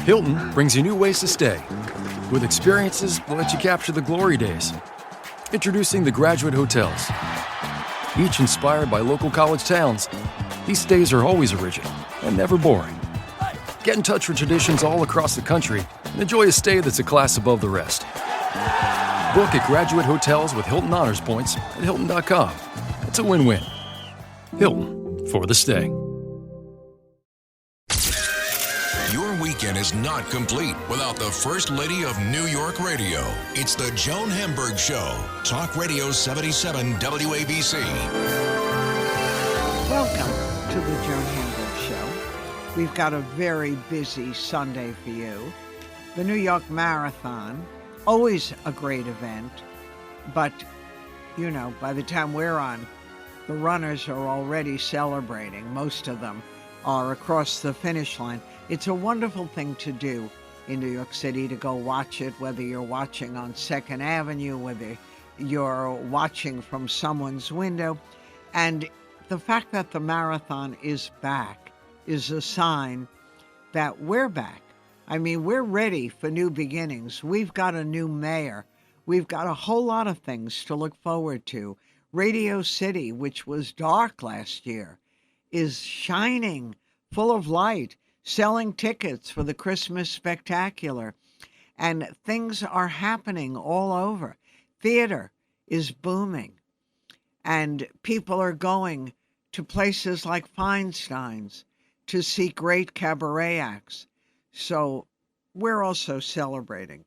Hilton brings you new ways to stay, with experiences that let you capture the glory days. Introducing the Graduate Hotels. Each inspired by local college towns, these stays are always original and never boring. Get in touch with traditions all across the country and enjoy a stay that's a class above the rest. Book at Graduate Hotels with Hilton Honors Points at Hilton.com. It's a win-win. Hilton, for the stay. Your weekend is not complete without the First Lady of New York Radio. It's the Joan Hamburg Show. Talk Radio 77 WABC. Welcome to the Joan Hamburg Show. We've got a very busy Sunday for you. The New York Marathon, always a great event, but, you know, by the time we're on, the runners are already celebrating. Most of them are across the finish line. It's a wonderful thing to do in New York City, to go watch it, whether you're watching on 2nd Avenue, whether you're watching from someone's window. And the fact that the marathon is back is a sign that we're back. I mean, we're ready for new beginnings. We've got a new mayor. We've got a whole lot of things to look forward to. Radio City, which was dark last year, is shining, full of light, selling tickets for the Christmas Spectacular. And things are happening all over. Theater is booming. And people are going to places like Feinstein's to see great cabaret acts. So we're also celebrating.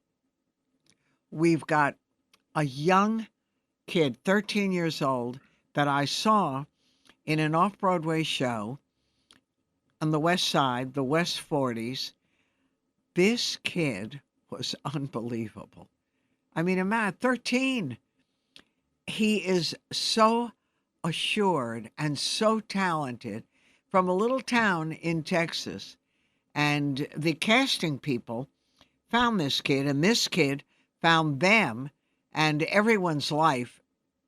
We've got a young kid, 13 years old, that I saw in an off-Broadway show on the West Side, the West 40s. This kid was unbelievable. I mean, imagine, 13. He is so assured and so talented, from a little town in Texas. And the casting people found this kid, and this kid found them, and everyone's life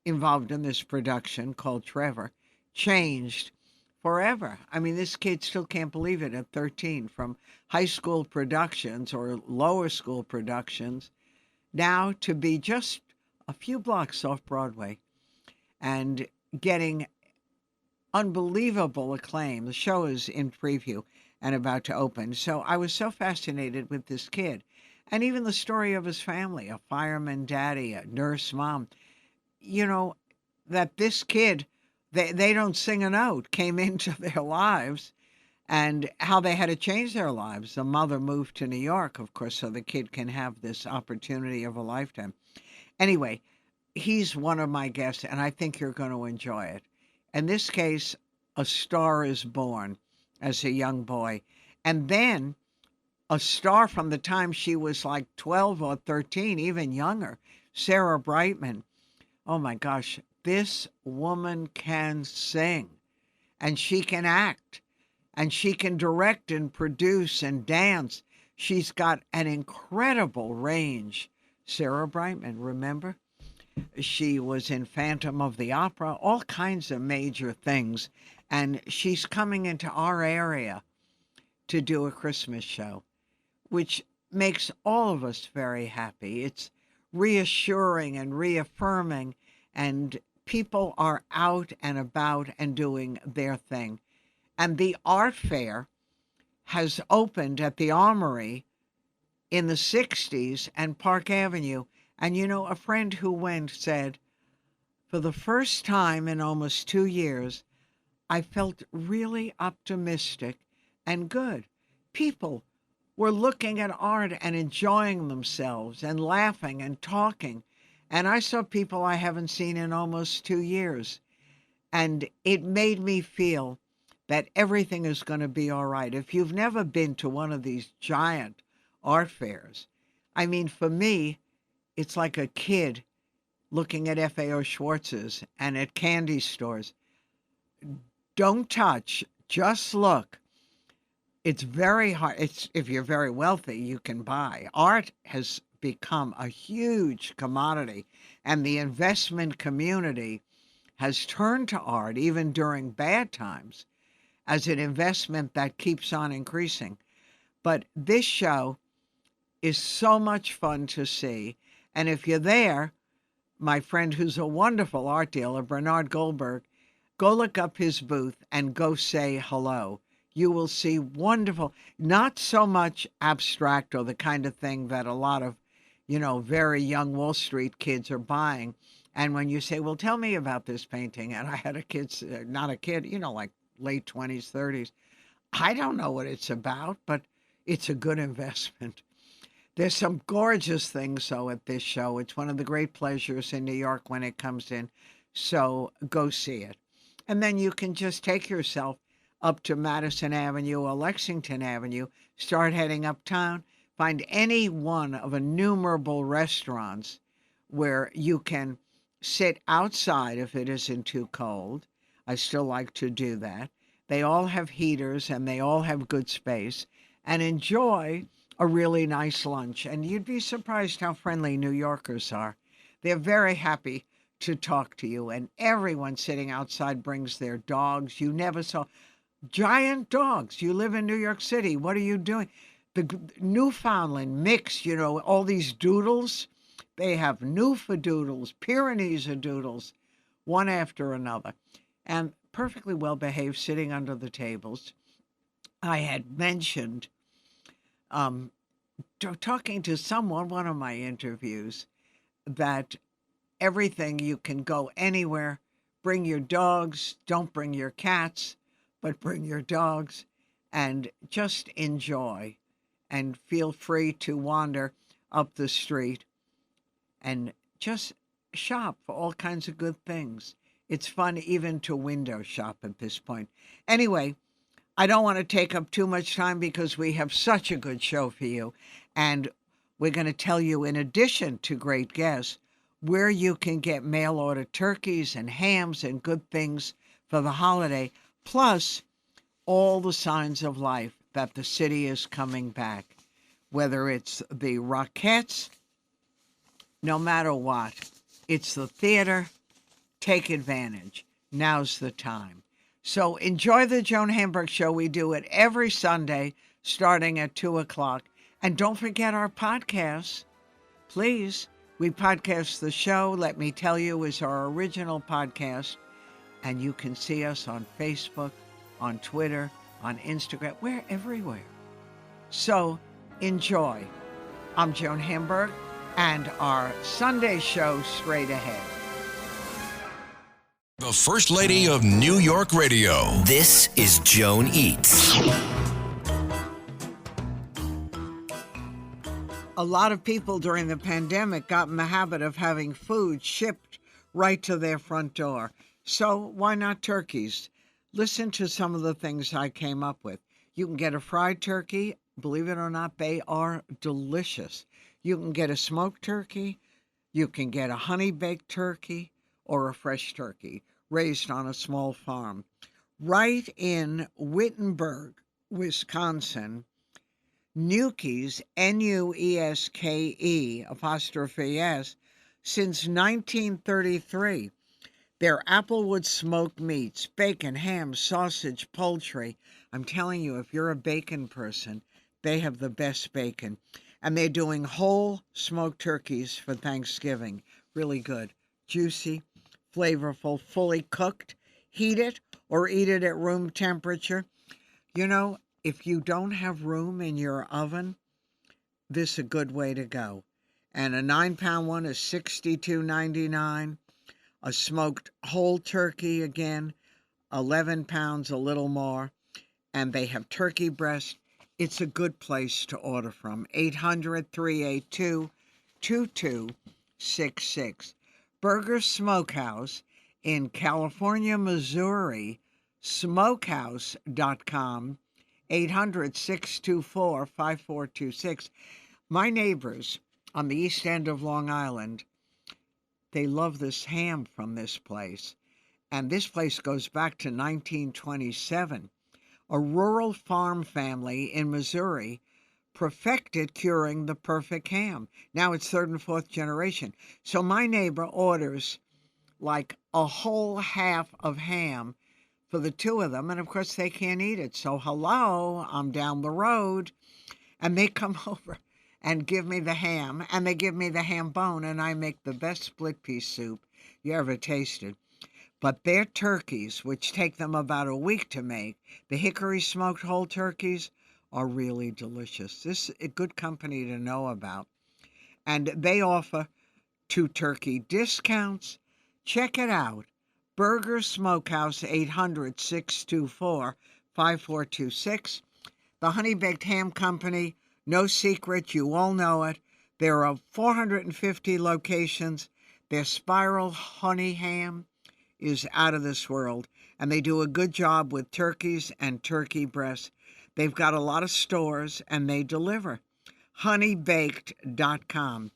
involved in this production called Trevor changed forever. I mean, this kid still can't believe it at 13, from high school productions or lower school productions, now to be just a few blocks off Broadway and getting unbelievable acclaim. The show is in preview and about to open. So I was so fascinated with this kid, and even the story of his family, a fireman daddy, a nurse mom, you know, that this kid, they don't sing a note, came into their lives, and how they had to change their lives. The mother moved to New York, of course, so the kid can have this opportunity of a lifetime. Anyway, he's one of my guests, and I think you're going to enjoy it. In this case, a star is born as a young boy. And then a star from the time she was like 12 or 13, even younger, Sarah Brightman. Oh my gosh, this woman can sing, and she can act, and she can direct and produce and dance. She's got an incredible range. Sarah Brightman, remember? She was in Phantom of the Opera, all kinds of major things. And she's coming into our area to do a Christmas show, which makes all of us very happy. It's reassuring and reaffirming, and people are out and about and doing their thing. And the art fair has opened at the Armory in the 60s and Park Avenue. And, you know, a friend who went said, for the first time in almost 2 years, I felt really optimistic and good. People were looking at art and enjoying themselves and laughing and talking. And I saw people I haven't seen in almost 2 years. And it made me feel that everything is going to be all right. If you've never been to one of these giant art fairs, I mean, for me, it's like a kid looking at F.A.O. Schwartz's and at candy stores. Don't touch, just look. It's very hard. If you're very wealthy, you can buy. Art has become a huge commodity, and the investment community has turned to art, even during bad times, as an investment that keeps on increasing. But this show is so much fun to see. And if you're there, my friend who's a wonderful art dealer, Bernard Goldberg, go look up his booth and go say hello. You will see wonderful, not so much abstract or the kind of thing that a lot of, very young Wall Street kids are buying. And when you say, well, tell me about this painting, and I had a kid, not a kid, like late 20s, 30s, I don't know what it's about, but it's a good investment. There's some gorgeous things, though, at this show. It's one of the great pleasures in New York when it comes in. So go see it. And then you can just take yourself up to Madison Avenue or Lexington Avenue, start heading uptown, find any one of innumerable restaurants where you can sit outside if it isn't too cold. I still like to do that. They all have heaters and they all have good space, and enjoy a really nice lunch. And you'd be surprised how friendly New Yorkers are. They're very happy to talk to you, and everyone sitting outside brings their dogs. You never saw giant dogs. You live in New York City. What are you doing? The Newfoundland mix, all these doodles. They have Newfadoodles, Pyrenees doodles, one after another, and perfectly well behaved, sitting under the tables. I had mentioned talking to someone, one of my interviews, that everything, you can go anywhere, bring your dogs, don't bring your cats, but bring your dogs, and just enjoy and feel free to wander up the street and just shop for all kinds of good things. It's fun even to window shop at this point. Anyway, I don't want to take up too much time because we have such a good show for you. And we're going to tell you, in addition to great guests, where you can get mail order turkeys and hams and good things for the holiday, plus all the signs of life that the city is coming back. Whether it's the Rockettes, no matter what, it's the theater, take advantage. Now's the time. So enjoy the Joan Hamburg Show. We do it every Sunday starting at 2 o'clock. And don't forget our podcasts. Please, we podcast the show, Let Me Tell You, is our original podcast. And you can see us on Facebook, on Twitter, on Instagram. We're everywhere. So enjoy. I'm Joan Hamburg, and our Sunday show straight ahead. The First Lady of New York Radio. This is Joan Eats. A lot of people during the pandemic got in the habit of having food shipped right to their front door. So why not turkeys? Listen to some of the things I came up with. You can get a fried turkey. Believe it or not, they are delicious. You can get a smoked turkey. You can get a honey-baked turkey or a fresh turkey raised on a small farm. Right in Wittenberg, Wisconsin, Nueske, Nueske, apostrophe S, since 1933. Their applewood smoked meats, bacon, ham, sausage, poultry. I'm telling you, if you're a bacon person, they have the best bacon. And they're doing whole smoked turkeys for Thanksgiving. Really good. Juicy, flavorful, fully cooked. Heat it or eat it at room temperature. If you don't have room in your oven, this is a good way to go. And a 9-pound one is $62.99. A smoked whole turkey, again, 11 pounds, a little more. And they have turkey breast. It's a good place to order from. 800-382-2266. Burger Smokehouse in California, Missouri, smokehouse.com, 800-624-5426. My neighbors on the east end of Long Island, they love this ham from this place. And this place goes back to 1927. A rural farm family in Missouri perfected curing the perfect ham. Now it's third and fourth generation. So my neighbor orders like a whole half of ham for the two of them. And of course, they can't eat it. So, hello, I'm down the road. And they come over and give me the ham. And they give me the ham bone. And I make the best split pea soup you ever tasted. But their turkeys, which take them about a week to make, the hickory smoked whole turkeys, are really delicious. This is a good company to know about. And they offer 2 turkey discounts. Check it out. Burger Smokehouse, 800-624-5426. The Honey Baked Ham Company, no secret, you all know it. There are 450 locations. Their spiral honey ham is out of this world, and they do a good job with turkeys and turkey breasts. They've got a lot of stores, and they deliver. Honeybaked.com.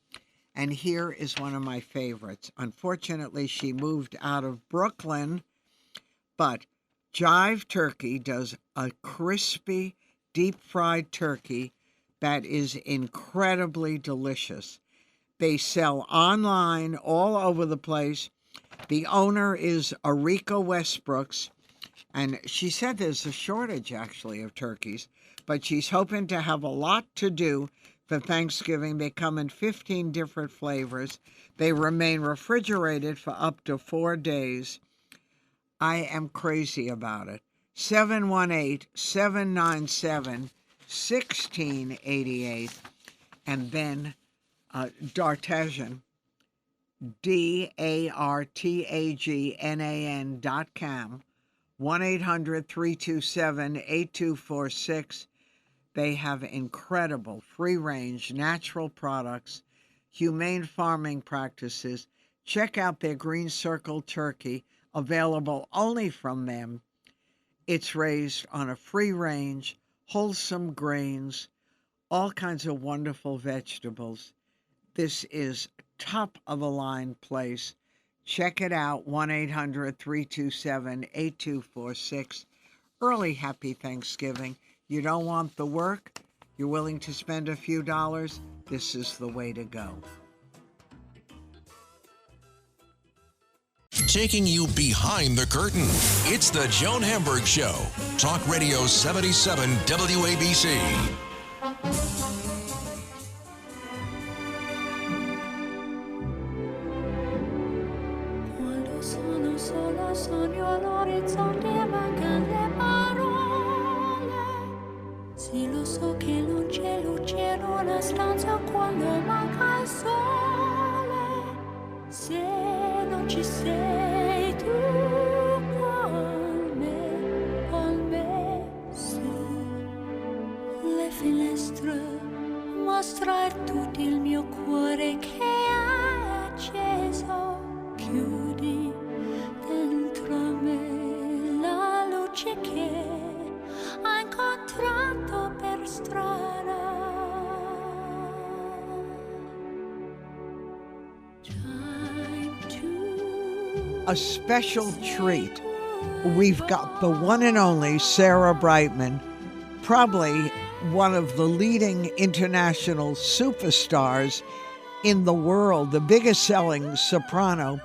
And here is one of my favorites. Unfortunately, she moved out of Brooklyn, but Jive Turkey does a crispy, deep-fried turkey that is incredibly delicious. They sell online all over the place. The owner is Arika Westbrooks, and she said there's a shortage, actually, of turkeys, but she's hoping to have a lot to do for Thanksgiving. They come in 15 different flavors. They remain refrigerated for up to 4 days. I am crazy about it. 718-797-1688. And then Dartagnan, DARTAGNAN.com, 1-800-327-8246. They have incredible free-range natural products, humane farming practices. Check out their Green Circle turkey, available only from them. It's raised on a free-range, wholesome grains, all kinds of wonderful vegetables. This is top-of-the-line place. Check it out, 1-800-327-8246. Early happy Thanksgiving. You don't want the work, you're willing to spend a few dollars, this is the way to go. Taking you behind the curtain, it's the Joan Hamburg Show. Talk Radio 77 WABC. Quando sono sola sogno all'orizzonte mancano le parole. Sì, lo so che non c'è luce in una stanza quando manca il sole. Se non ci sei tu con me, su le finestre mostrar tutto il mio cuore che è acceso. Chiudi dentro me la luce che ho incontrato per strada. A special treat. We've got the one and only Sarah Brightman, probably one of the leading international superstars in the world, the biggest selling soprano.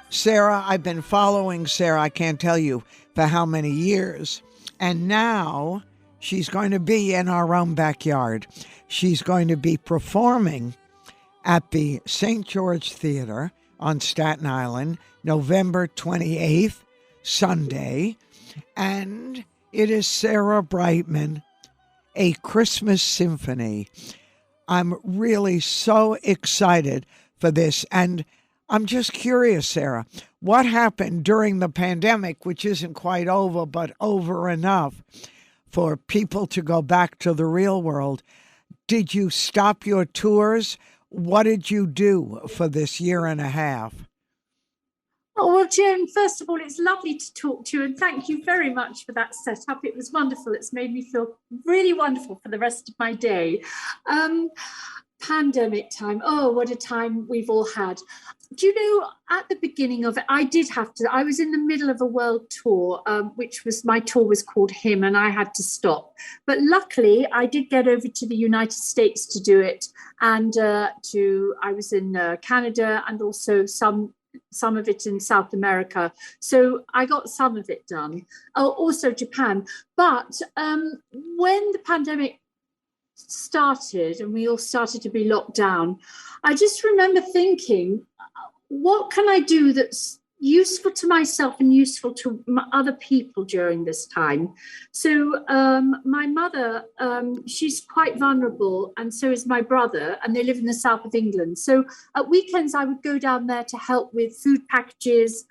Sarah, I've been following Sarah, I can't tell you for how many years. And now she's going to be in our own backyard. She's going to be performing at the St. George Theater on Staten Island, November 28th, Sunday. And it is Sarah Brightman, A Christmas Symphony. I'm really so excited for this. And I'm just curious, Sarah, what happened during the pandemic, which isn't quite over, but over enough for people to go back to the real world? Did you stop your tours? What did you do for this year and a half? Oh, well, Joan, first of all, it's lovely to talk to you, and thank you very much for that setup. It was wonderful. It's made me feel really wonderful for the rest of my day. Pandemic time. Oh, what a time we've all had. Do you know, at the beginning of it, I was in the middle of a world tour, my tour was called Him, and I had to stop. But luckily, I did get over to the United States to do it. And I was in Canada and also some some of it in South America. So I got some of it done. Oh, also Japan. But when the pandemic started and we all started to be locked down, I just remember thinking, what can I do that's useful to myself and useful to other people during this time? So my mother, she's quite vulnerable, and so is my brother, and they live in the south of England. So at weekends, I would go down there to help with food packages,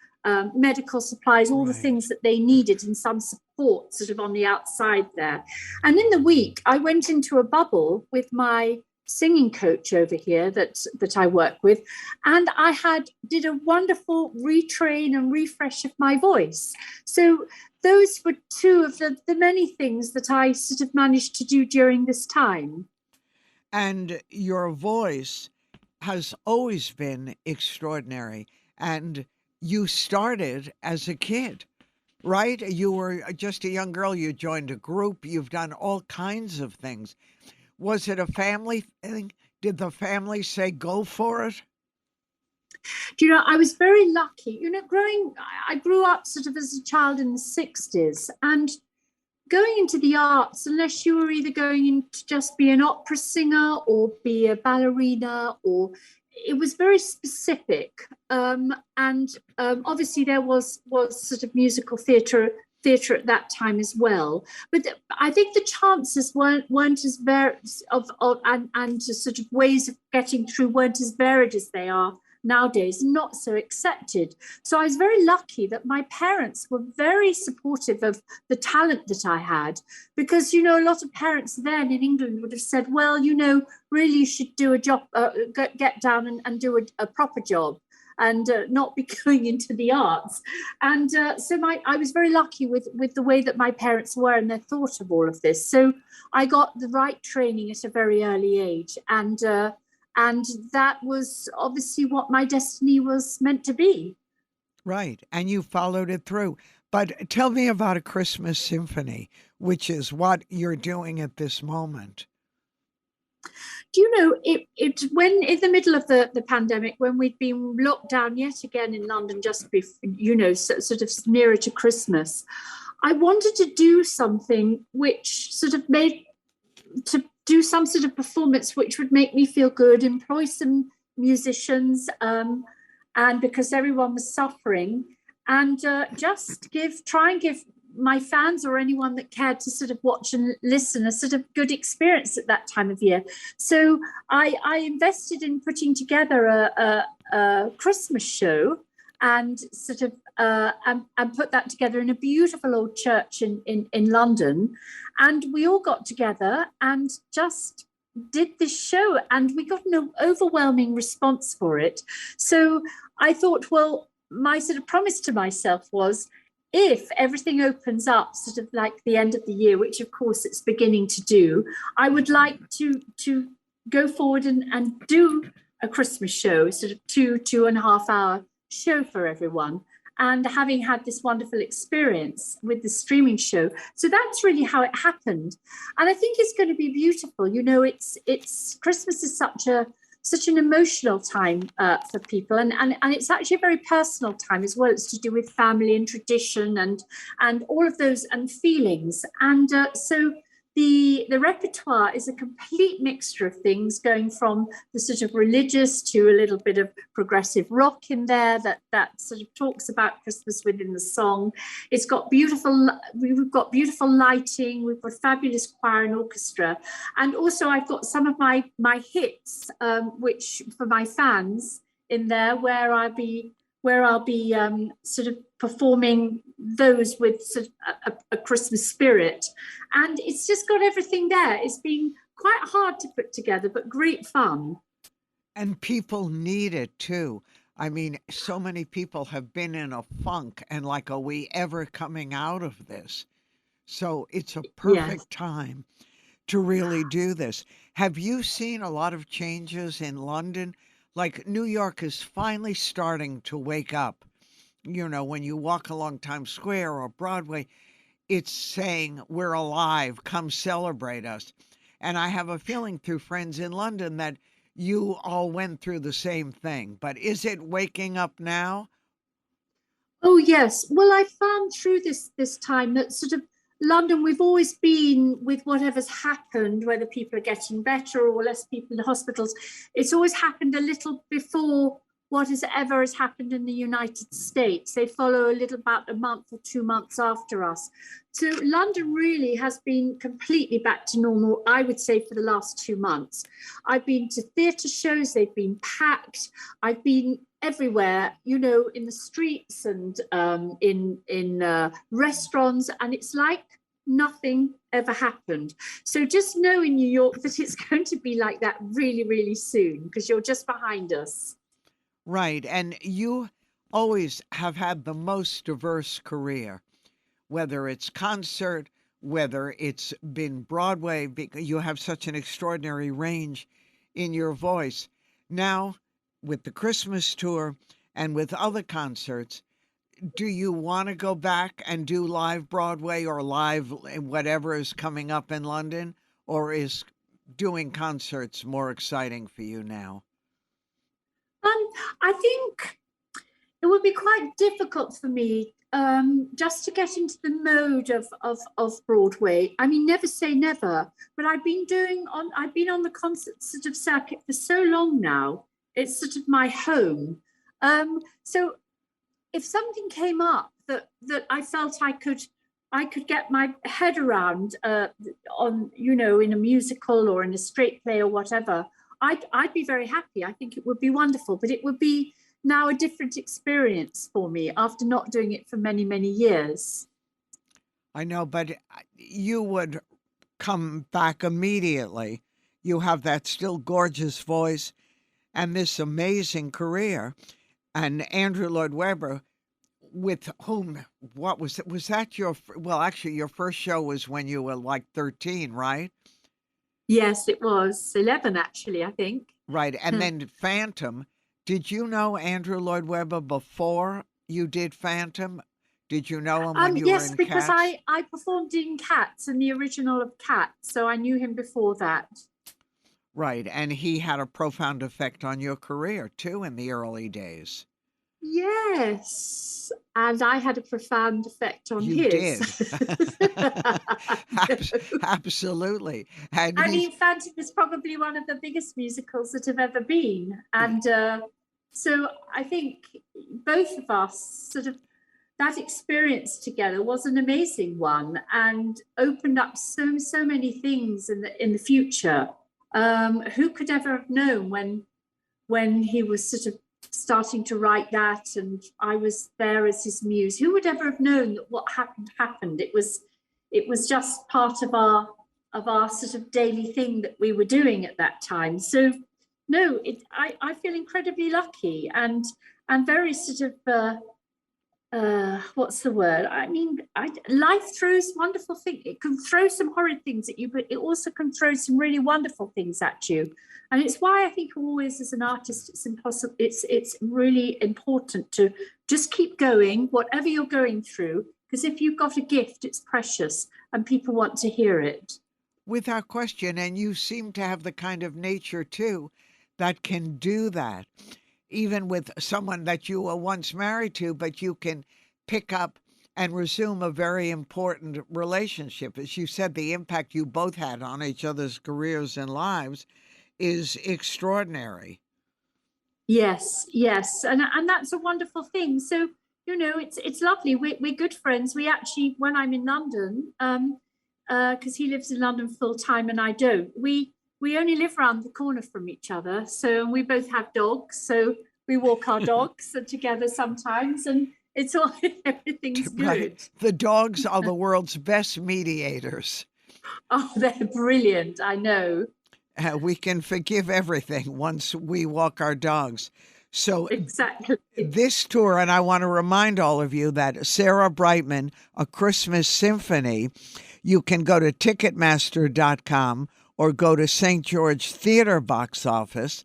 medical supplies, all the things that they needed, and some support sort of on the outside there. And in the week, I went into a bubble with my singing coach over here that I work with, and I did a wonderful retrain and refresh of my voice. So those were two of the many things that I sort of managed to do during this time. And your voice has always been extraordinary. And you started as a kid, right? You were just a young girl. You joined a group. You've done all kinds of things. Was it a family thing? Did the family say, go for it? Do you know, I was very lucky. You know, I grew up sort of as a child in the 60s, and going into the arts, unless you were either going in to just be an opera singer or be a ballerina, or it was very specific. Obviously there was sort of musical theatre at that time as well, but I think the chances weren't as varied and sort of ways of getting through weren't as varied as they are nowadays, not so accepted. So I was very lucky that my parents were very supportive of the talent that I had, because, you know, a lot of parents then in England would have said, well, you know, really you should do a job, get down and do a proper job, and not be going into the arts. And so I was very lucky with the way that my parents were and their thought of all of this. So I got the right training at a very early age. And that was obviously what my destiny was meant to be. Right. And you followed it through. But tell me about a Christmas symphony, which is what you're doing at this moment. Do you know, it when in the middle of the pandemic, when we'd been locked down yet again in London, just before, you know, sort of nearer to Christmas, I wanted to do something which sort of do some sort of performance which would make me feel good, employ some musicians, and because everyone was suffering, and just try and give my fans or anyone that cared to sort of watch and listen a sort of good experience at that time of year. So I invested in putting together a Christmas show, and sort of and put that together in a beautiful old church in London. And we all got together and just did this show, and we got an overwhelming response for it. So I thought, well, my sort of promise to myself was, if everything opens up sort of like the end of the year, which of course it's beginning to do, I would like to go forward and do a Christmas show, sort of 2.5 hour show for everyone. And having had this wonderful experience with the streaming show. So that's really how it happened. And I think it's going to be beautiful. You know, it's Christmas is such an emotional time for people, and it's actually a very personal time as well. It's to do with family and tradition and all of those and feelings. And so the repertoire is a complete mixture of things, going from the sort of religious to a little bit of progressive rock in there that sort of talks about Christmas within the song. We've got beautiful lighting, we've got fabulous choir and orchestra, and also I've got some of my hits, which for my fans in there, where I'll be sort of performing those with sort of a Christmas spirit. And it's just got everything there. It's been quite hard to put together, but great fun. And people need it too. I mean, so many people have been in a funk and like, are we ever coming out of this? So it's a perfect time to really do this. Have you seen a lot of changes in London? Like New York is finally starting to wake up. You know, when you walk along Times Square or Broadway, it's saying, we're alive, come celebrate us. And I have a feeling through friends in London that you all went through the same thing. But is it waking up now? Oh yes. Well, I found through this time that sort of London, we've always been with whatever's happened, whether people are getting better or less people in the hospitals. It's always happened a little before what has happened in the United States. They follow a little about a month or 2 months after us. So London really has been completely back to normal, I would say, for the last 2 months. I've been to theatre shows, they've been packed. I've been everywhere, you know, in the streets and in restaurants, and it's like nothing ever happened. So just know in New York that it's going to be like that really, really soon, because you're just behind us. Right. And you always have had the most diverse career, whether it's concert, whether it's been Broadway, because you have such an extraordinary range in your voice. Now, with the Christmas tour and with other concerts, do you want to go back and do live Broadway or live whatever is coming up in London? Or is doing concerts more exciting for you now? I think it would be quite difficult for me just to get into the mode of Broadway. I mean, never say never, but I've been on the concert sort of circuit for so long now. It's sort of my home. So if something came up that I felt I could get my head around on, you know, in a musical or in a straight play or whatever, I'd be very happy. I think it would be wonderful, but it would be now a different experience for me after not doing it for many, many years. I know, but you would come back immediately. You have that still gorgeous voice and this amazing career. And Andrew Lloyd Webber, with whom, what was it? Was that actually your first show was when you were like 13, right? Yes, it was 11, actually, I think. Right. And then Phantom. Did you know Andrew Lloyd Webber before you did Phantom? Did you know him when you were in Cats? Yes, because I performed in Cats, in the original of Cats, so I knew him before that. Right. And he had a profound effect on your career, too, in the early days. Yes. And I had a profound effect on you his. Did. Absolutely. And I mean, Phantom is probably one of the biggest musicals that have ever been. And so I think both of us sort of, that experience together was an amazing one and opened up so many things in the future. Who could ever have known when he was sort of starting to write that and I was there as his muse? Who would ever have known that what happened? It was just part of our sort of daily thing that we were doing at that time. So no, I feel incredibly lucky and very sort of what's the word? I mean, life throws wonderful things. It can throw some horrid things at you, but it also can throw some really wonderful things at you. And it's why I think always as an artist, it's really important to just keep going, whatever you're going through, because if you've got a gift, it's precious and people want to hear it. Without question. And you seem to have the kind of nature, too, that can do that. Even with someone that you were once married to, but you can pick up and resume a very important relationship. As you said, the impact you both had on each other's careers and lives is extraordinary. Yes. And that's a wonderful thing. So, you know, it's lovely. We're good friends. We actually, when I'm in London, because he lives in London full time and I don't, we only live around the corner from each other. So we both have dogs. So we walk our dogs together sometimes and it's all, everything's good. Right. The dogs are the world's best mediators. Oh, they're brilliant. I know. We can forgive everything once we walk our dogs. So exactly this tour, and I want to remind all of you that Sarah Brightman, A Christmas Symphony, you can go to Ticketmaster.com or go to St. George Theater box office.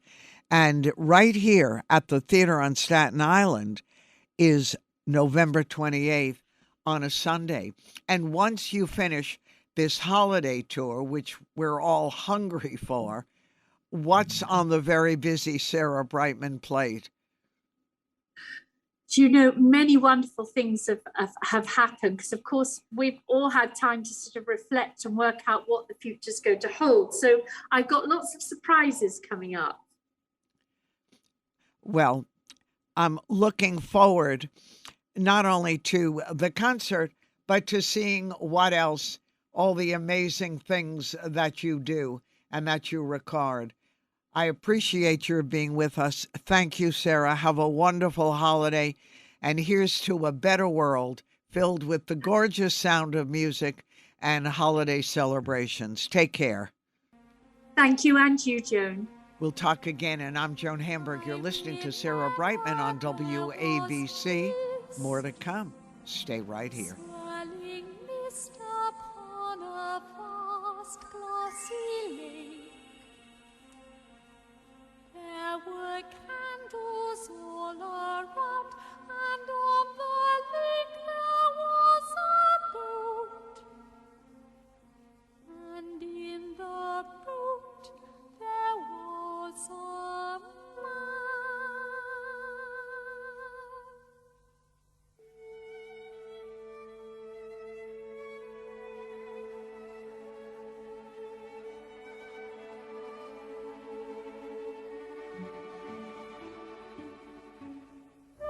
And right here at the theater on Staten Island is November 28th on a Sunday. And once you finish this holiday tour, which we're all hungry for, what's on the very busy Sarah Brightman plate? Do you know, many wonderful things have happened because, of course, we've all had time to sort of reflect and work out what the future's going to hold. So I've got lots of surprises coming up. Well, I'm looking forward not only to the concert, but to seeing what else, all the amazing things that you do and that you record. I appreciate your being with us. Thank you, Sarah. Have a wonderful holiday. And here's to a better world filled with the gorgeous sound of music and holiday celebrations. Take care. Thank you, and you, Joan. We'll talk again. And I'm Joan Hamburg. You're listening to Sarah Brightman on WABC. More to come. Stay right here. Swirling mist upon a vast glassy lake. There were candles all around, and on the lake there was a boat. And in the boat there was a man. Who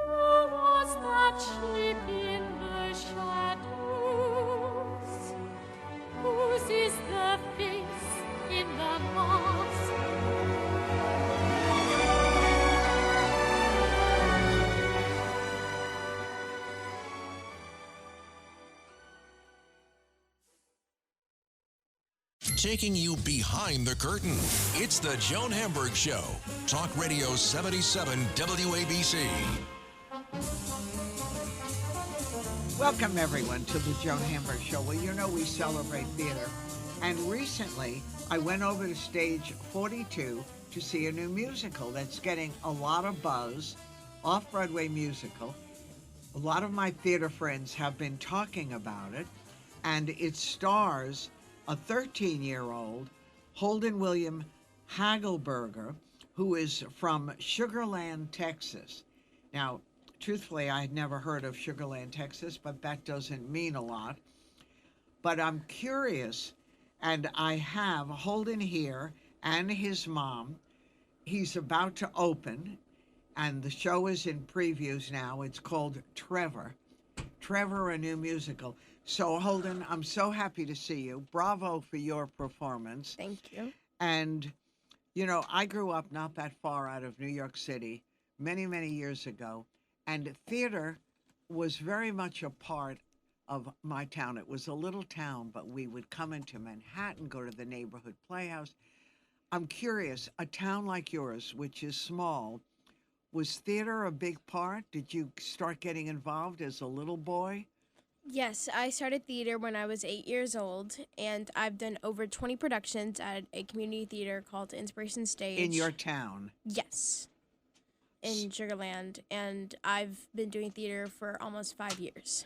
was that ship in the shadows? Whose is the face in the mast? Taking you behind the curtain. It's the Joan Hamburg Show. Talk Radio 77 WABC. Welcome, everyone, to the Joan Hamburg Show. Well, you know we celebrate theater. And recently, I went over to Stage 42 to see a new musical that's getting a lot of buzz, off-Broadway musical. A lot of my theater friends have been talking about it, and it stars a 13-year-old, Holden William Hagelberger, who is from Sugarland, Texas. Now, truthfully, I had never heard of Sugarland, Texas, but that doesn't mean a lot. But I'm curious, and I have Holden here and his mom. He's about to open, and the show is in previews now. It's called Trevor. Trevor, a new musical. So, Holden, I'm so happy to see you. Bravo for your performance. Thank you. And, you know, I grew up not that far out of New York City many, many years ago, and theater was very much a part of my town. It was a little town, but we would come into Manhattan, go to the neighborhood playhouse. I'm curious, a town like yours, which is small, was theater a big part? Did you start getting involved as a little boy? Yes, I started theater when I was 8 years old, and I've done over 20 productions at a community theater called Inspiration Stage. In your town? Yes, in Sugarland, and I've been doing theater for almost 5 years.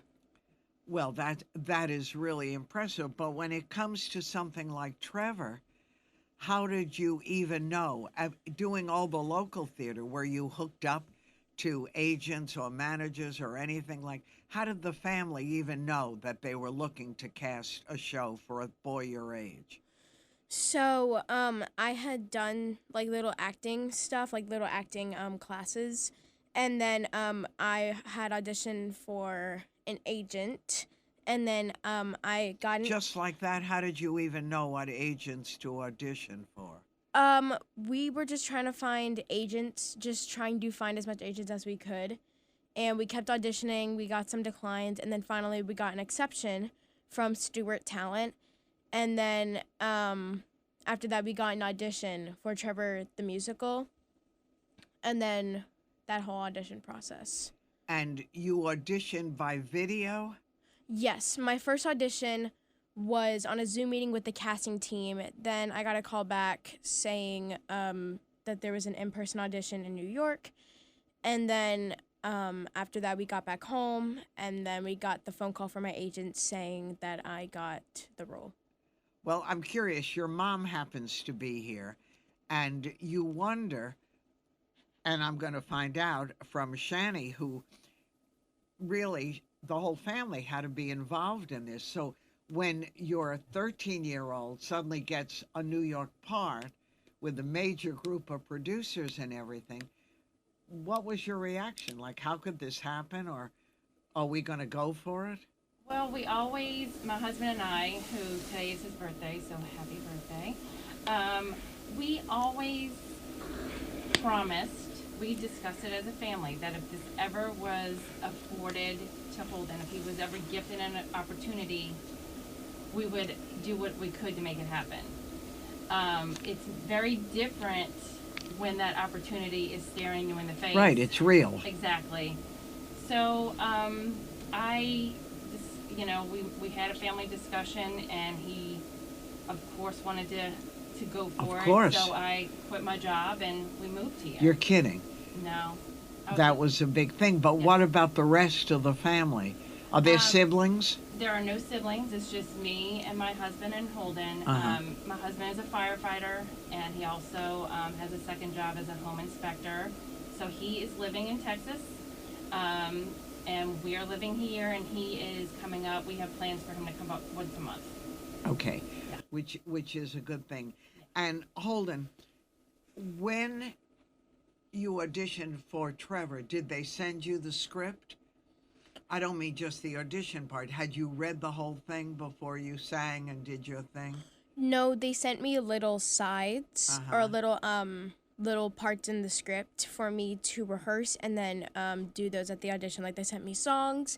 Well, that is really impressive. But when it comes to something like Trevor, how did you even know? Doing all the local theater, were you hooked up to agents or managers or anything like? How did the family even know that they were looking to cast a show for a boy your age? So, I had done like little acting stuff, like little acting classes, and then I had auditioned for an agent, and then I got Just like that, how did you even know what agents to audition for? We were just trying to find agents, just trying to find as much agents as we could. And we kept auditioning, we got some declines, and then finally we got an exception from Stewart Talent. And then after that, we got an audition for Trevor the Musical. And then that whole audition process. And you auditioned by video? Yes, my first audition was on a Zoom meeting with the casting team. Then I got a call back saying that there was an in-person audition in New York. And then after that, we got back home, and then we got the phone call from my agent saying that I got the role. Well, I'm curious. Your mom happens to be here, And you wonder, and I'm going to find out from Shani, who really the whole family had to be involved in this. So when your 13-year-old suddenly gets a New York part with a major group of producers and everything, what was your reaction? Like, how could this happen? Or are we going to go for it? Well, we always, my husband and I, who today is his birthday, so happy birthday, we always promised, we discussed it as a family, that if this ever was afforded to Holden, if he was ever gifted an opportunity, we would do what we could to make it happen. It's very different when that opportunity is staring you in the face. Right, it's real. Exactly. So we had a family discussion, and he, of course, wanted to go for it. Of course. So I quit my job and we moved here. You're kidding. No. That was a big thing. But what about the rest of the family? Are there siblings? There are no siblings. It's just me and my husband and Holden. My husband is a firefighter, and he also has a second job as a home inspector. So he is living in Texas, and we are living here, and he is coming up. We have plans for him to come up once a month. Okay, Yeah. which is a good thing. And Holden, when you auditioned for Trevor, did they send you the script? I don't mean just the audition part. Had you read the whole thing before you sang and did your thing? No, they sent me little sides or little parts in the script for me to rehearse and then do those at the audition. Like, they sent me songs,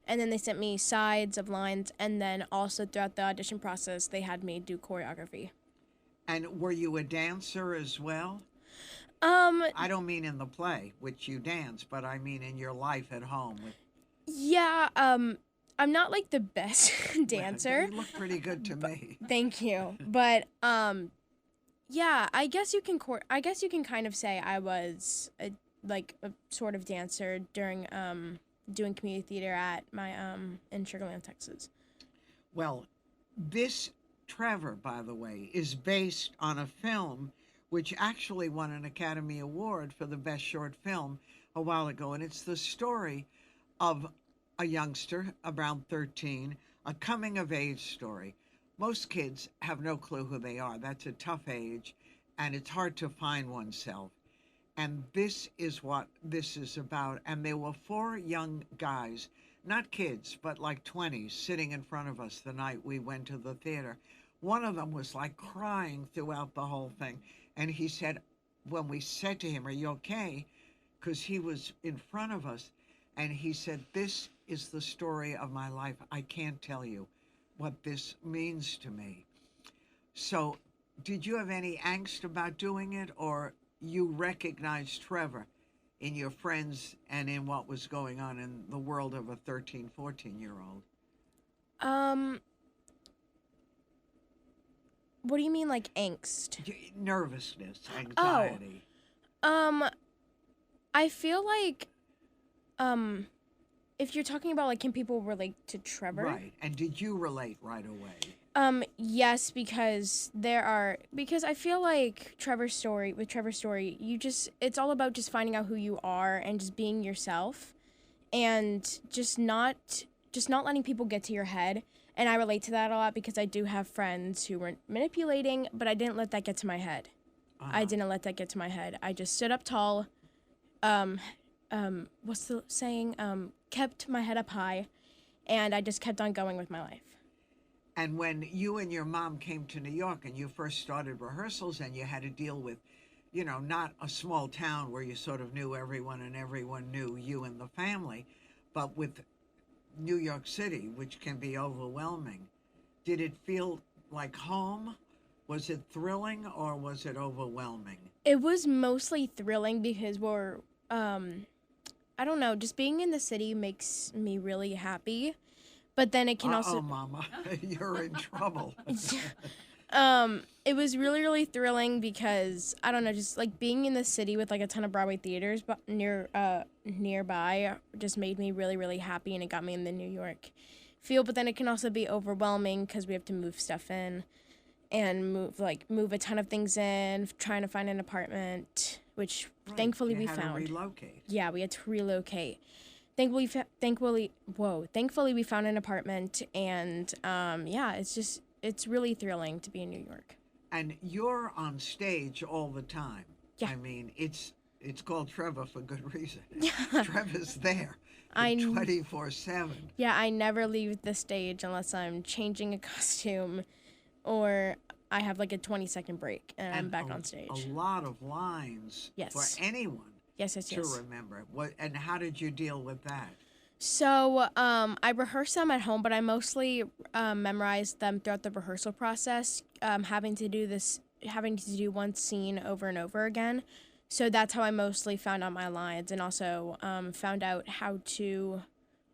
and then they sent me sides of lines, and then also throughout the audition process, they had me do choreography. And were you a dancer as well? I don't mean in the play, which you dance, but I mean in your life at home. Yeah, I'm not like the best dancer. You look pretty good to me. Thank you. But yeah, I guess you can kind of say I was a sort of dancer during doing community theater at my in Sugarland, Texas. Well, this Trevor, by the way, is based on a film which actually won an Academy Award for the best short film a while ago, and it's the story of a youngster around 13, a coming-of-age story. Most kids have no clue who they are. That's a tough age, and it's hard to find oneself. And this is what this is about. And there were 4 young guys, not kids, but like 20s, sitting in front of us the night we went to the theater. One of them was like crying throughout the whole thing. And he said, when we said to him, "Are you okay?" Because he was in front of us. And he said, "This is the story of my life. I can't tell you what this means to me." So did you have any angst about doing it, or you recognized Trevor in your friends and in what was going on in the world of a 13, 14-year-old? What do you mean, like angst? Nervousness, anxiety. I feel like, if you're talking about, like, can people relate to Trevor? Right. And did you relate right away? Yes, because I feel like Trevor's story, it's all about just finding out who you are and just being yourself and just not letting people get to your head. And I relate to that a lot because I do have friends who were manipulating, but I didn't let that get to my head. I didn't let that get to my head. I just stood up tall, what's the saying? Kept my head up high, and I just kept on going with my life. And when you and your mom came to New York and you first started rehearsals and you had to deal with, not a small town where you sort of knew everyone and everyone knew you and the family, but with New York City, which can be overwhelming, did it feel like home? Was it thrilling or was it overwhelming? It was mostly thrilling because I don't know, just being in the city makes me really happy. But then it can also... Oh, Mama, you're in trouble. It was really, really thrilling because, I don't know, just like being in the city with like a ton of Broadway theaters nearby just made me really, really happy, and it got me in the New York feel. But then it can also be overwhelming because we have to move stuff in. and move a ton of things in, trying to find an apartment, which thankfully we found. To relocate. Yeah, we had to relocate. Thankfully we found an apartment, and it's really thrilling to be in New York. And you're on stage all the time. Yeah. I mean, it's called Trevor for good reason. Trevor's there 24/7. Yeah, I never leave the stage unless I'm changing a costume or I have like a 20-second break and I'm back on stage. A lot of lines for anyone to remember. And how did you deal with that? So I rehearsed them at home, but I mostly memorized them throughout the rehearsal process, having to do one scene over and over again. So that's how I mostly found out my lines, and also found out how to,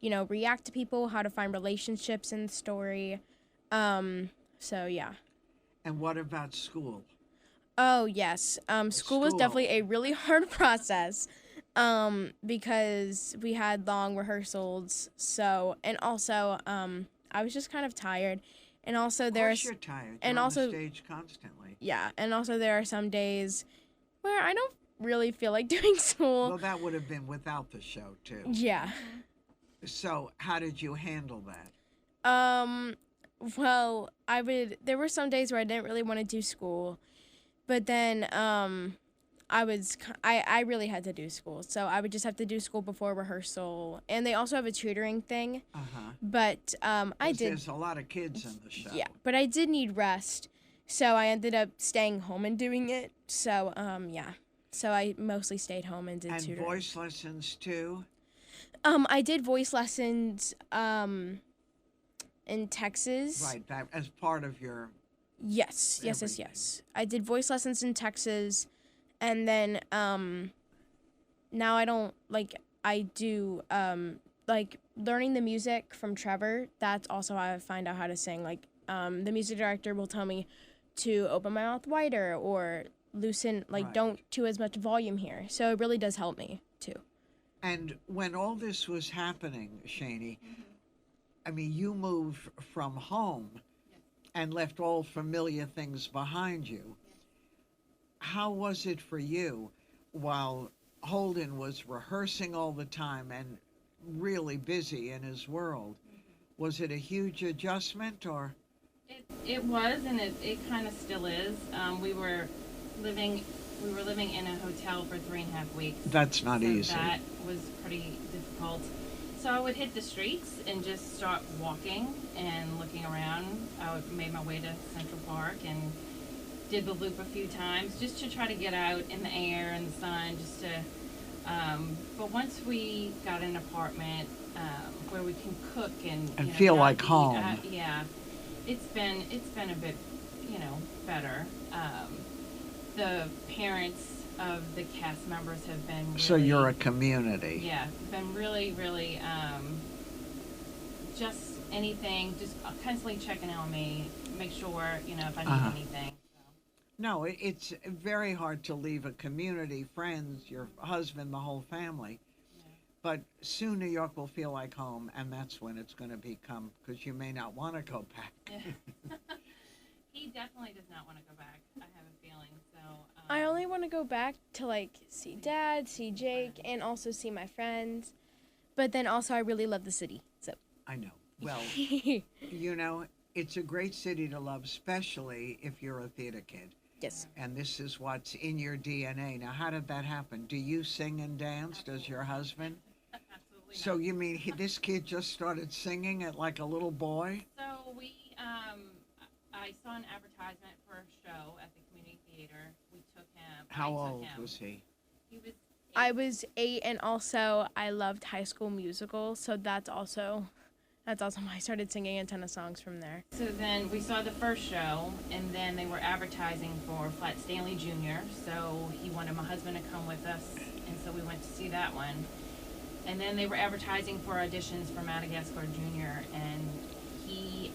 react to people, how to find relationships in the story. So yeah. And what about school? Oh yes, school was definitely a really hard process. Because we had long rehearsals, and also I was just kind of tired, and also you're tired. You're on the stage constantly. Yeah, and also there are some days where I don't really feel like doing school. Well, that would have been without the show too. Yeah. So how did you handle that? Well, there were some days where I didn't really want to do school, but then I really had to do school, so I would just have to do school before rehearsal, and they also have a tutoring thing. But There's a lot of kids in the show. Yeah, but I did need rest, so I ended up staying home and doing it. So so I mostly stayed home and did tutoring. And voice lessons too. I did voice lessons in Texas. Right, that as part of your. Yes. I did voice lessons in Texas. And then now I do learning the music from Trevor. That's also how I find out how to sing. The music director will tell me to open my mouth wider or loosen, don't do as much volume here. So it really does help me too. And when all this was happening, Shani, I mean, you moved from home and left all familiar things behind you. How was it for you while Holden was rehearsing all the time and really busy in his world? Was it a huge adjustment, or? It was, and it kind of still is. We were living in a hotel for 3.5 weeks. That's not easy. That was pretty difficult. So I would hit the streets and just start walking and looking around. I made my way to Central Park and did the loop a few times just to try to get out in the air and the sun, but once we got an apartment where we can cook and feel like home. It's been a bit better. The parents of the cast members have been really, so you're a community. Yeah, been really just anything, just constantly checking on me, make sure if I need anything. No, it's very hard to leave a community, friends, your husband, the whole family. Yeah. But soon New York will feel like home, and that's when it's going to become, because you may not want to go back. Yeah. He definitely does not want to go back, I have a feeling. So I only want to go back to see Dad, see Jake, and also see my friends. But then also I really love the city. So I know. Well, it's a great city to love, especially if you're a theater kid. Yes. And this is what's in your DNA. Now, how did that happen? Do you sing and dance? Does your husband? Absolutely. So you mean this kid just started singing at like a little boy? So I saw an advertisement for a show at the community theater. We took him. How old was he? He was 8. I was 8, and also I loved High School Musical, so that's also why I started singing a ton of songs from there. So then we saw the first show, and then they were advertising for Flat Stanley Jr., so he wanted my husband to come with us, and so we went to see that one. And then they were advertising for auditions for Madagascar Jr., and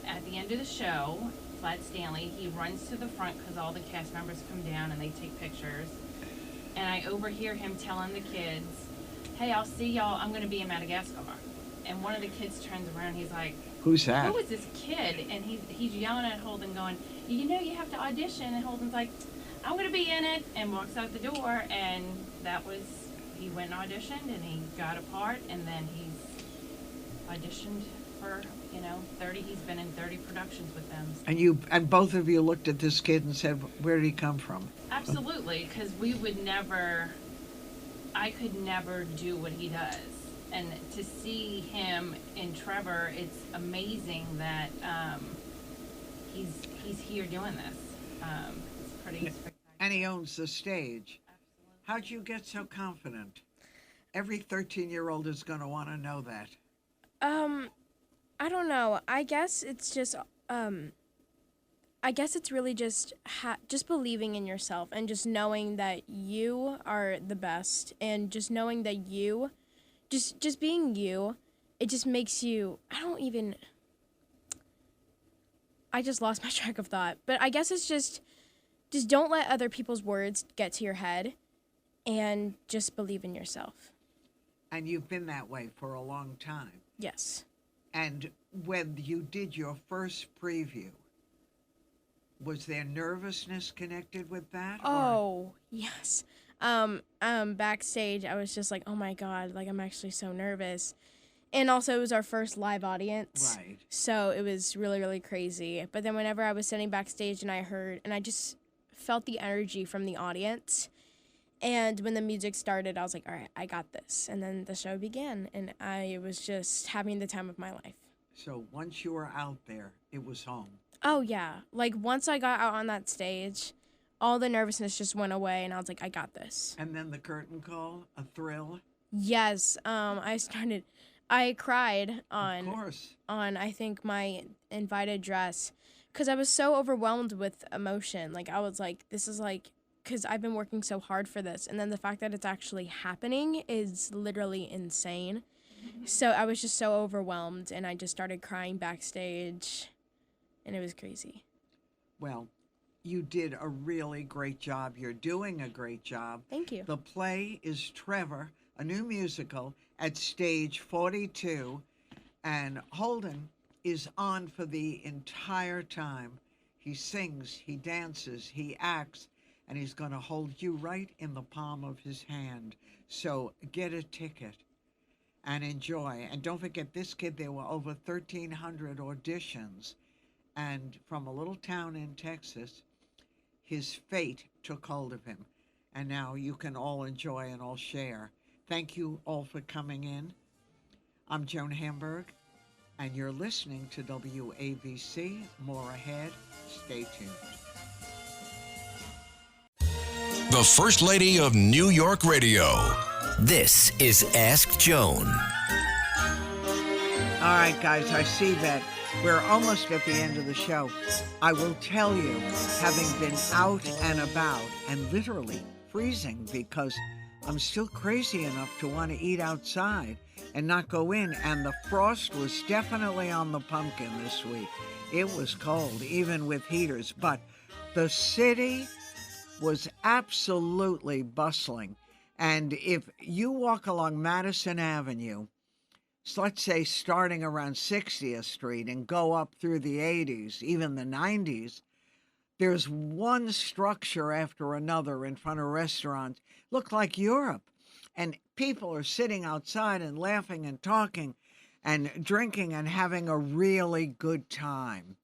at the end of the show, Flat Stanley, he runs to the front because all the cast members come down and they take pictures. And I overhear him telling the kids, "Hey, I'll see y'all, I'm going to be in Madagascar." And one of the kids turns around, he's like, Who's that? Who was this kid? And he's yelling at Holden going, you know you have to audition. And Holden's like, I'm going to be in it, and walks out the door. And that was, he went and auditioned, and he got a part, and then he's auditioned for, 30, he's been in 30 productions with them. And both of you looked at this kid and said, where did he come from? Absolutely, because I could never do what he does. And to see him in Trevor, it's amazing that he's here doing this. It's pretty spectacular. And he owns the stage. Absolutely. How'd you get so confident? Every 13-year-old is going to want to know that. I don't know. I guess it's just, it's really just believing in yourself and just knowing that you are the best, and just knowing that you, just being you, it just makes you, I just lost my track of thought. But I guess it's just don't let other people's words get to your head, and just believe in yourself. And you've been that way for a long time. Yes. And when you did your first preview, was there nervousness connected with that? Oh, yes. Backstage, I was just like, oh my God, like I'm actually so nervous. And also it was our first live audience. Right. So it was really, really crazy. But then whenever I was sitting backstage and I just felt the energy from the audience. And when the music started, I was like, all right, I got this. And then the show began, and I was just having the time of my life. So once you were out there, it was home. Oh, yeah. Like, once I got out on that stage, all the nervousness just went away, and I was like, I got this. And then the curtain call, a thrill? Yes. I cried on, of course, on, I think, my invited dress, because I was so overwhelmed with emotion. Like, I was like, this is like, because I've been working so hard for this, and then the fact that it's actually happening is literally insane. So I was just so overwhelmed, and I just started crying backstage, and it was crazy. Well, you did a really great job. You're doing a great job. Thank you. The play is Trevor, a new musical at Stage 42, and Holden is on for the entire time. He sings, he dances, he acts, and he's going to hold you right in the palm of his hand. So get a ticket and enjoy. And don't forget, this kid, there were over 1,300 auditions. And from a little town in Texas, his fate took hold of him. And now you can all enjoy and all share. Thank you all for coming in. I'm Joan Hamburg, and you're listening to WABC. More ahead. Stay tuned. The First Lady of New York Radio. This is Ask Joan. All right, guys, I see that we're almost at the end of the show. I will tell you, having been out and about and literally freezing because I'm still crazy enough to want to eat outside and not go in, and the frost was definitely on the pumpkin this week. It was cold, even with heaters, but the city was absolutely bustling. And if you walk along Madison Avenue, so let's say starting around 60th Street and go up through the 80s, even the 90s, there's one structure after another in front of restaurants. Look like Europe. And people are sitting outside and laughing and talking and drinking and having a really good time.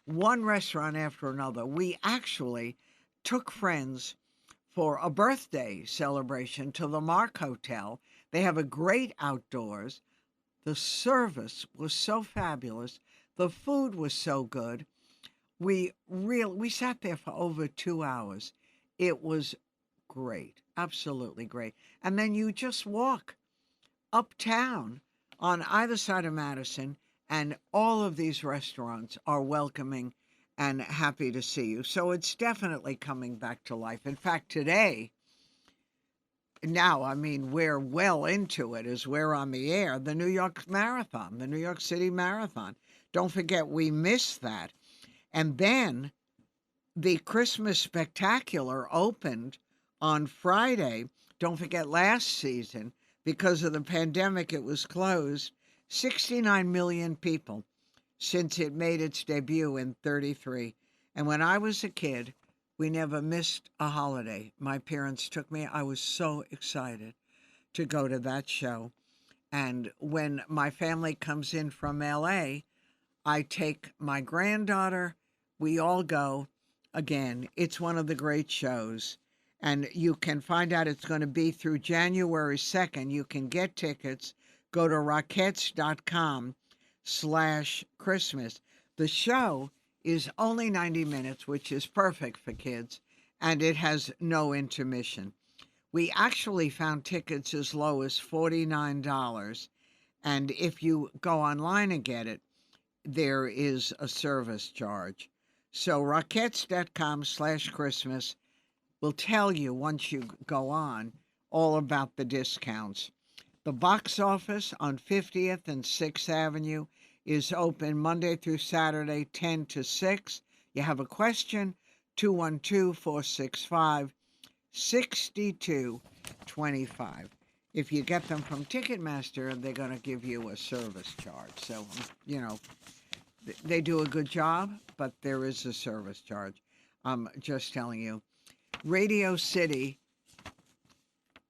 One restaurant after another. We actually took friends for a birthday celebration to the Mark Hotel. They have a great outdoors. The service was so fabulous. The food was so good. We sat there for over 2 hours. It was great, absolutely great. And then you just walk uptown on either side of Madison, and all of these restaurants are welcoming and happy to see you. So it's definitely coming back to life. In fact, today, now, I mean, we're well into it as we're on the air, the New York Marathon, the New York City Marathon. Don't forget, we missed that. And then the Christmas Spectacular opened on Friday. Don't forget, last season, because of the pandemic, it was closed. 69 million people since it made its debut in 33. And when I was a kid, we never missed a holiday. My parents took me. I was so excited to go to that show. And when my family comes in from LA, I take my granddaughter. We all go. Again, it's one of the great shows. And you can find out it's going to be through January 2nd. You can get tickets. Go to Rockettes.com/Christmas. The show is only 90 minutes, which is perfect for kids, and it has no intermission. We actually found tickets as low as $49, and if you go online and get it, there is a service charge. So Rockettes.com/Christmas will tell you once you go on all about the discounts. The box office on 50th and 6th Avenue is open Monday through Saturday, 10 to 6. You have a question, 212-465-6225. If you get them from Ticketmaster, they're going to give you a service charge. So, they do a good job, but there is a service charge. I'm just telling you. Radio City,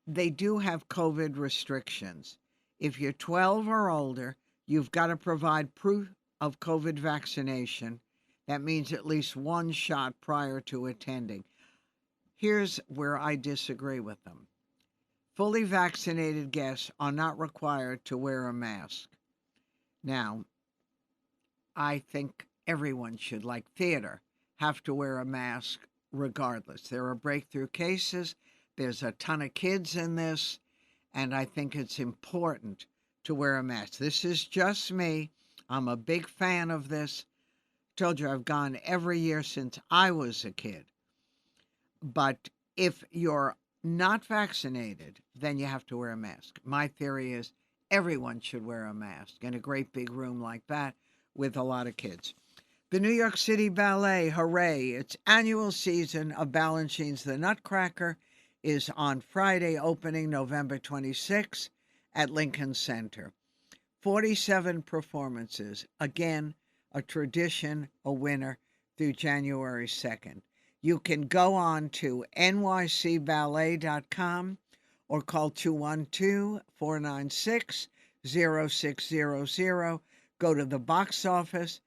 they do have COVID restrictions. If you're 12 or older, you've got to provide proof of COVID vaccination. That means at least one shot prior to attending. Here's where I disagree with them. Fully vaccinated guests are not required to wear a mask. Now, I think everyone should, like theater, have to wear a mask regardless. There are breakthrough cases. There's a ton of kids in this, and I think it's important to wear a mask. This is just me. I'm a big fan of this. Told you I've gone every year since I was a kid. But if you're not vaccinated, then you have to wear a mask. My theory is everyone should wear a mask in a great big room like that with a lot of kids. The New York City Ballet, hooray! Its annual season of Balanchine's The Nutcracker is on Friday, opening November 26th at Lincoln Center. 47 performances. Again, a tradition, a winner, through January 2nd. You can go on to nycballet.com or call 212-496-0600. Go to the box office.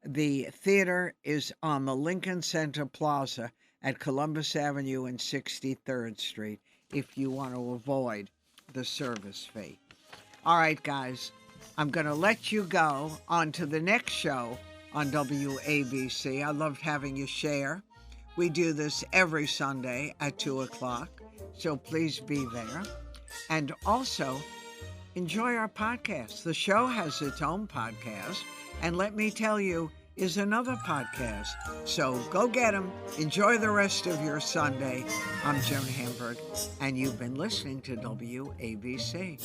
The theater is on the Lincoln Center Plaza at Columbus Avenue and 63rd Street if you want to avoid the service fee. All right, guys, I'm going to let you go on to the next show on WABC. I loved having you share. We do this every Sunday at 2 o'clock, so please be there. And also, enjoy our podcast. The show has its own podcast, and let me tell you, is another podcast. So go get them. Enjoy the rest of your Sunday. I'm Joan Hamburg, and you've been listening to WABC.